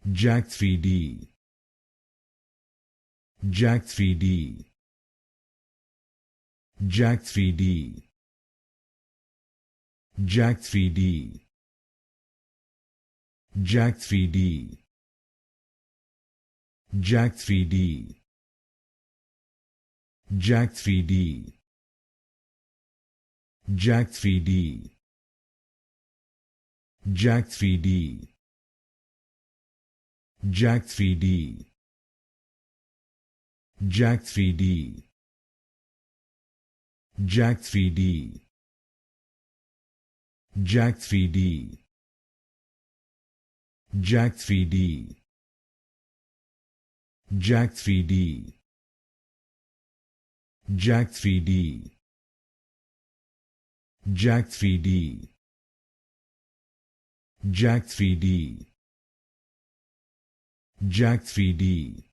JACK3D, JACK3D, JACK3D, JACK3D, JACK3D, JACK3D, JACK3D, JACK3D, JACK3D, JACK3D, JACK3D, JACK3D, JACK3D, JACK3D, JACK3D, JACK3D, JACK3D, JACK3D, JACK3D,